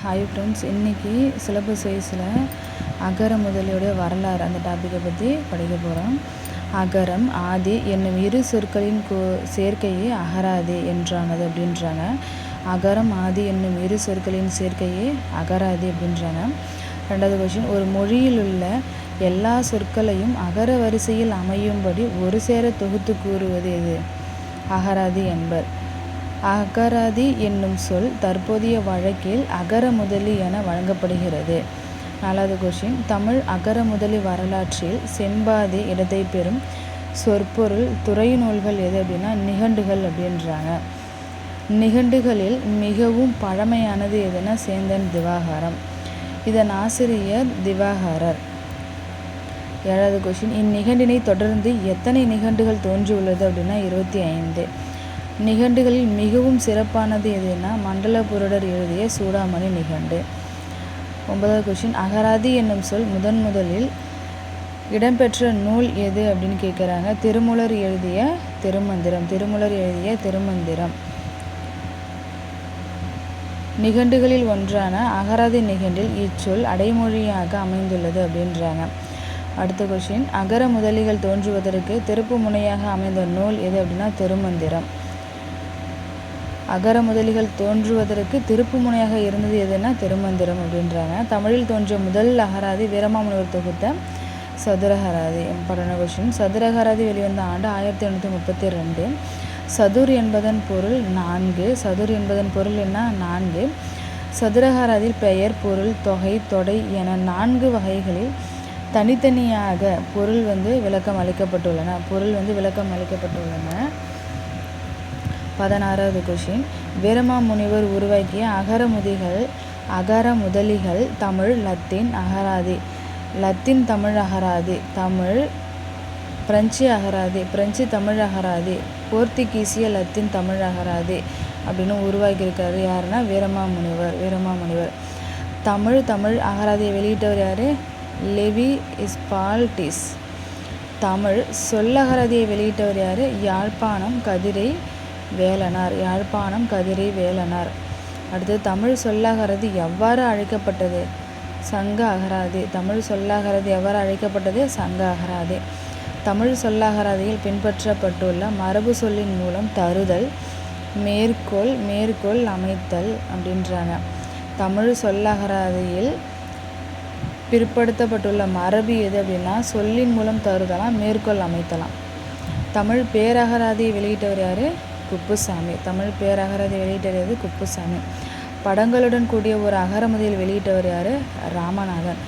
Hi friends, இன்றைக்கி syllabus வைஸில் அகர முதலியோடைய வரலாறு அந்த டாப்பிக்கை பற்றி படிக்க போகிறோம். அகரம் ஆதி என்னும் இரு சொற்களின் சேர்க்கையே அகராதி என்றானது அப்படின்றாங்க. அகரம் ஆதி என்னும் இரு சொற்களின் சேர்க்கையே அகராதி அப்படின்றாங்க. ரெண்டாவது கொஷின், ஒரு மொழியில் உள்ள எல்லா சொற்களையும் அகர வரிசையில் அமையும்படி ஒரு சேர தொகுத்து கூறுவது எது? அகராதி என்பர். அகராதி என்னும் சொல் தற்போதைய வழக்கில் அகர முதலி என வழங்கப்படுகிறது. நாலாவது கொஷின், தமிழ் அகர முதலி வரலாற்றில் செம்பாதி இடத்தை பெறும் சொற்பொருள் துறை நூல்கள் எது அப்படின்னா நிகண்டுகள் அப்படின்றாங்க. நிகண்டுகளில் மிகவும் பழமையானது எதுனா சேந்தன் திவாகரம். இதன் ஆசிரியர் திவாகரர். ஏழாவது கொஷின், இந்நிகண்டினை தொடர்ந்து எத்தனை நிகண்டுகள் தோன்றியுள்ளது அப்படின்னா 25. நிகண்டுகளில் மிகவும் சிறப்பானது எதுனா மண்டலபுரடர் எழுதிய சூடாமணி நிகண்டு. 9வது கொஷின், அகராதி என்னும் சொல் முதலில் இடம்பெற்ற நூல் எது அப்படின்னு கேட்குறாங்க. திருமூலர் எழுதிய திருமந்திரம். நிகண்டுகளில் ஒன்றான அகராதி நிகண்டில் இச்சொல் அடைமொழியாக அமைந்துள்ளது அப்படின்றாங்க. அடுத்த கொஷின், அகர முதலிகள் தோன்றுவதற்கு திருப்பு முனையாக அமைந்த நூல் எது அப்படின்னா திருமந்திரம். அகர முதலிகள் தோன்றுவதற்கு திருப்பு முனையாக இருந்தது எதுனா திருமந்திரம் அப்படின்றாங்க. தமிழில் தோன்றிய முதல் அகராதி வீரமாமுனிவர் தொகுத்த சதுரகராதி. இம்பார்ட்டன்ட் கொஷின், சதுரகராதி வெளிவந்த ஆண்டு 1832. சதுர் என்பதன் பொருள் 4. சதுர் என்பதன் பொருள் என்ன? 4. சதுரகராதியில் பெயர், பொருள், தொகை, தொடை என 4 வகைகளில் தனித்தனியாக பொருள் விளக்கம் அளிக்கப்பட்டுள்ளன. 16வது கொஷின், வீரமாமுனிவர் உருவாக்கிய அகர முதலிகள் தமிழ், லத்தீன் அகராதி, லத்தீன் தமிழ் அகராதி, தமிழ் பிரெஞ்சு அகராதி, பிரெஞ்சு தமிழ் அகராதி, போர்த்துகீசிய லத்தீன் தமிழ் அகராதி அப்படின்னு உருவாக்கியிருக்காரு. யாருன்னா வீரமாமுனிவர். தமிழ் அகராதியை வெளியிட்டவர் யார்? லெவி ஸ்பால்டிஸ். தமிழ் சொல்லகராதியை வெளியிட்டவர் யார்? யாழ்ப்பாணம் கதிரை வேலனார். அடுத்து, தமிழ் சொல்லகராதி எவ்வாறு அழைக்கப்பட்டது? சங்க அகராதி. தமிழ் சொல்லகராதி எவ்வாறு அழைக்கப்பட்டது? சங்க அகராதி. தமிழ் சொல்லகராதியில் பின்பற்றப்பட்டுள்ள மரபு சொல்லின் மூலம் தருதல், மேற்கோள் அமைத்தல் அப்படின்றாங்க. தமிழ் சொல்லகராதியில் பிற்படுத்தப்பட்டுள்ள மரபு எது அப்படின்னா சொல்லின் மூலம் தருதலாம், மேற்கோள் அமைத்தலாம். தமிழ் பேரகராதியை வெளியிட்டவர் யார்? குப்புசாமி. படங்களுடன் கூடிய ஒரு அகர முதலில் வெளியிட்டவர் யார்? ராமநாதன்.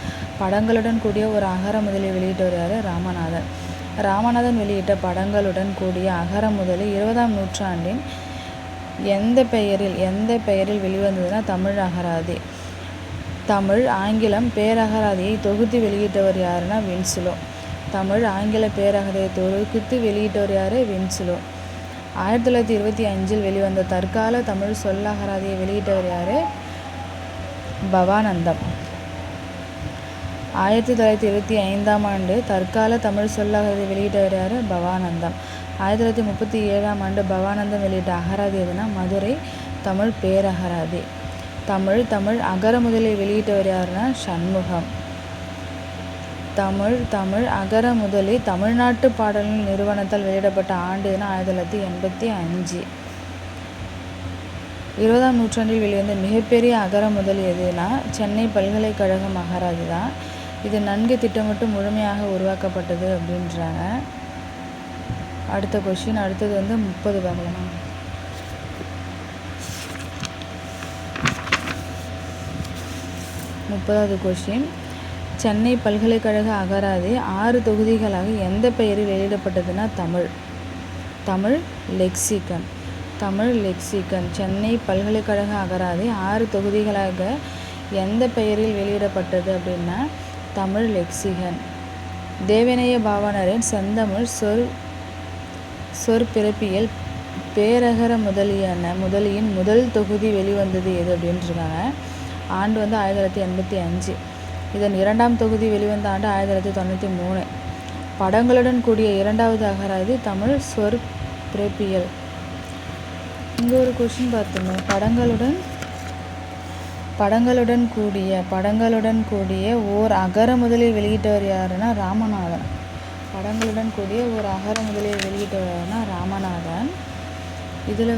ராமநாதன் வெளியிட்ட படங்களுடன் கூடிய அகர முதலி 20ஆம் நூற்றாண்டின் எந்த பெயரில் வெளிவந்ததுன்னா தமிழ் அகராதி. தமிழ் ஆங்கிலம் பேரகராதியை தொகுத்து வெளியிட்டவர் யாருன்னா வின்சிலோ. 1925 வெளிவந்த தற்கால தமிழ் சொல்லகராதியை வெளியிட்டவர் யார்? பவானந்தம். 1925ஆம் ஆண்டு தற்கால தமிழ் சொல்லகராதியை வெளியிட்டவர் யார்? பவானந்தம். 1937ஆம் ஆண்டு பவானந்தம் வெளியிட்ட அகராதி எதுனா மதுரை தமிழ் பேரகராதி. தமிழ் அகர முதலை வெளியிட்டவர் யாருன்னா சண்முகம். தமிழ் அகர முதலி தமிழ்நாட்டு பாடல்கள் நிறுவனத்தால் வெளியிடப்பட்ட ஆண்டு 1985. 20ஆம் நூற்றாண்டில் வெளிவந்த மிகப்பெரிய அகர முதலி எதுனா சென்னை பல்கலைக்கழகம் அகராதி தான். இது நன்கு திட்டமிட்டு முழுமையாக உருவாக்கப்பட்டது அப்படின்றாங்க. அடுத்த கொஷின், அடுத்தது 30 பார்க்கலாம். 30வது கொஷின், சென்னை பல்கலைக்கழக அகராதி 6 தொகுதிகளாக எந்த பெயரில் வெளியிடப்பட்டதுன்னா தமிழ் லெக்சிகன். சென்னை பல்கலைக்கழக அகராதி 6 தொகுதிகளாக எந்த பெயரில் வெளியிடப்பட்டது அப்படின்னா தமிழ் லெக்சிகன். தேவநேய பாவாணரின் செந்தமிழ் சொற்பிறப்பியல் பேரகர முதலியின் முதல் தொகுதி வெளிவந்தது எது அப்படின்றாங்க. ஆண்டு 1985. இதன் 2ஆம் தொகுதி வெளிவந்த ஆண்டு 1993. படங்களுடன் கூடிய 2வது அகராதி தமிழ் சொற்பிறப்பியல். இங்கே ஒரு கொஷின் பார்த்துங்க. படங்களுடன் கூடிய ஓர் அகர முதலில் வெளியிட்டவர் யாருன்னா ராமநாதன். படங்களுடன் கூடிய ஓர் அகர முதலில் வெளியிட்டவர்னா ராமநாதன். இதில்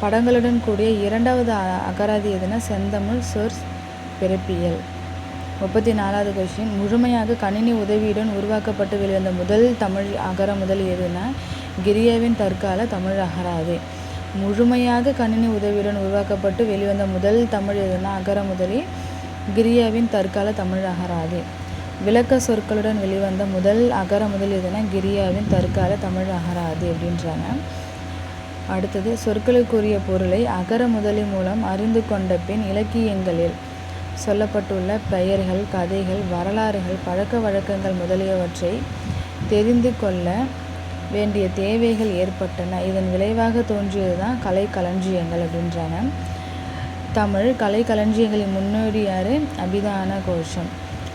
படங்களுடன் கூடிய இரண்டாவது அகராதி எதுனா செந்தமிழ் சொற் பிறப்பியல். 34வது கொஸ்டின், முழுமையாக கணினி உதவியுடன் உருவாக்கப்பட்டு வெளிவந்த முதல் தமிழ் அகர முதலி எதுனா கிரியாவின் தற்கால தமிழ் அகராதி. முழுமையாக கணினி உதவியுடன் உருவாக்கப்பட்டு வெளிவந்த முதல் தமிழ் எதுனா அகர முதலி கிரியாவின் தற்கால தமிழ் அகராதி. விளக்க சொற்களுடன் வெளிவந்த முதல் அகர முதல் எதுனா கிரியாவின் தற்கால தமிழ் அகராதி அப்படின்றாங்க. அடுத்தது, சொற்களுக்குரிய பொருளை அகர முதலி மூலம் அறிந்து கொண்ட பின் இலக்கியங்களில் சொல்லப்பட்டுள்ள பெயர்கள், கதைகள், வரலாறுகள், பழக்க வழக்கங்கள் முதலியவற்றை தெரிந்து கொள்ள வேண்டிய தேவைகள் ஏற்பட்டன. இதன் விளைவாக தோன்றியது தான் கலை களஞ்சியங்கள் அப்படின்றாங்க. தமிழ் கலை களஞ்சியங்களின் முன்னோடி யார்? அபிதான கோஷம்.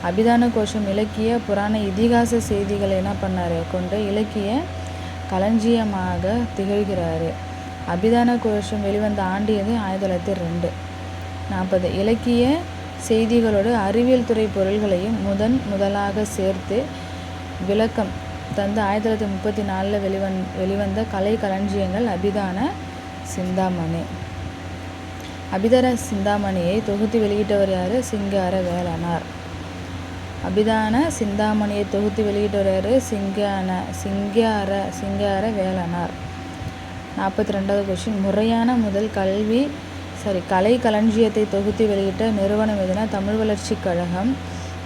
அபிதான கோஷம் இலக்கிய, புராண, இதிகாச செய்திகளை என்ன பண்ணார் கொண்டு இலக்கிய களஞ்சியமாக திகழ்கிறார். அபிதான கோஷம் வெளிவந்த ஆண்டு எது? 1902. 40 இலக்கிய செய்திகளோடு அறிவியல் துறை பொருள்களையும் முதலாக சேர்த்து விளக்கம் தந்து 1934 வெளிவந்த கலை களஞ்சியங்கள் அபிதான சிந்தாமணி. அபிதான சிந்தாமணியை தொகுத்து வெளியிட்டவர் யார்? சிங்கார வேலனார். அபிதான சிந்தாமணியை தொகுத்து வெளியிட்டவர் யார்? சிங்கார வேலனார். 42வது கொஸ்டின், முறையான முதல் கலை களஞ்சியத்தை தொகுத்து வெளியிட்ட நிறுவனம் எதுனா தமிழ் வளர்ச்சி கழகம்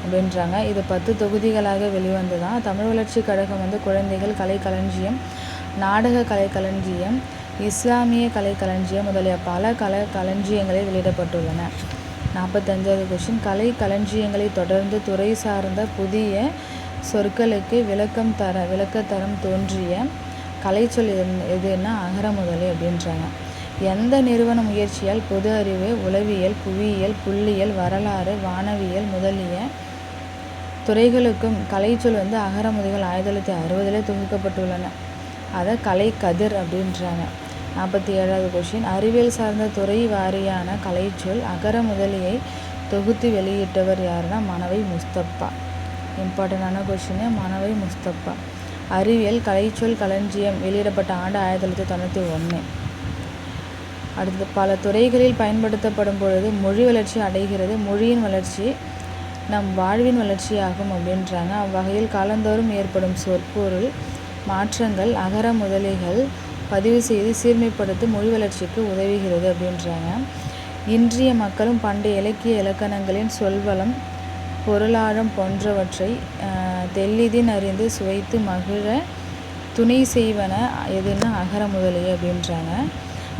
அப்படின்றாங்க. இது 10 தொகுதிகளாக வெளிவந்ததான். தமிழ் வளர்ச்சி கழகம் குழந்தைகள் கலை களஞ்சியம், நாடக கலை களஞ்சியம், இஸ்லாமிய கலை களஞ்சியம் முதலிய பல கலை களஞ்சியங்களில் வெளியிடப்பட்டுள்ளன. 45வது கொஸ்டின், கலை களஞ்சியங்களை தொடர்ந்து துறை சார்ந்த புதிய சொற்களுக்கு விளக்கத்தரம் தோன்றிய கலைச்சொல் எதுன்னா அகர முதலி அப்படின்றாங்க. எந்த நிறுவன முயற்சியால் பொது அறிவு, உளவியல், புவியியல், புள்ளியியல், வரலாறு, வானவியல் முதலிய துறைகளுக்கும் கலைச்சொல் அகர முதலிகள் 1960 தொகுக்கப்பட்டுள்ளன. அதை கலை கதிர் அப்படின்றாங்க. 47வது கொஸ்டின், அறிவியல் சார்ந்த துறை வாரியான கலைச்சொல் அகர முதலியை தொகுத்து வெளியிட்டவர் யாருன்னா மனவை முஸ்தபா. இம்பார்ட்டண்டான கொஸ்டின், மனவை முஸ்தபா. அறிவியல் கலைச்சொல் களஞ்சியம் வெளியிடப்பட்ட ஆண்டு 1991. அடுத்தது, பல துறைகளில் பயன்படுத்தப்படும் பொழுது மொழி வளர்ச்சி அடைகிறது. மொழியின் வளர்ச்சி நம் வாழ்வின் வளர்ச்சியாகும் அப்படின்றாங்க. அவ்வகையில் காலந்தோறும் ஏற்படும் சொற்பொருள் மாற்றங்கள் அகர முதலிகள் பதிவு செய்து சீர்மைப்படுத்தி மொழி வளர்ச்சிக்கு உதவுகிறது அப்படின்றாங்க. இன்றைய மக்களும் பண்டைய இலக்கிய இலக்கணங்களின் சொல்வளம், பொருளாழம் போன்றவற்றை தெளிதின் அறிந்து சுவைத்து மகிழ துணை செய்வன எதுன்னா அகர முதலி அப்படின்றாங்க.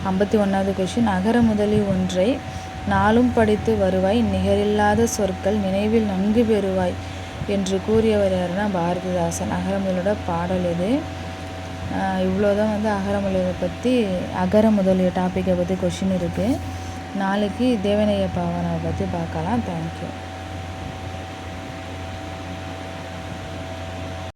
51வது கொஸ்டின், அகர முதலி ஒன்றை நாளும் படித்து வருவாய், நிகரில்லாத சொற்கள் நினைவில் நன்கு பெறுவாய் என்று கூறியவர் யாருன்னா பாரதிதாசன். அகர முதலியோட பாடல் இது. இவ்வளோதான் அகர முதலியை பற்றி, அகர முதலிய டாப்பிக்கை பற்றி கொஷின் இருக்குது. நாளைக்கு தேவநேய பாவனை பற்றி பார்க்கலாம். தேங்க்யூ.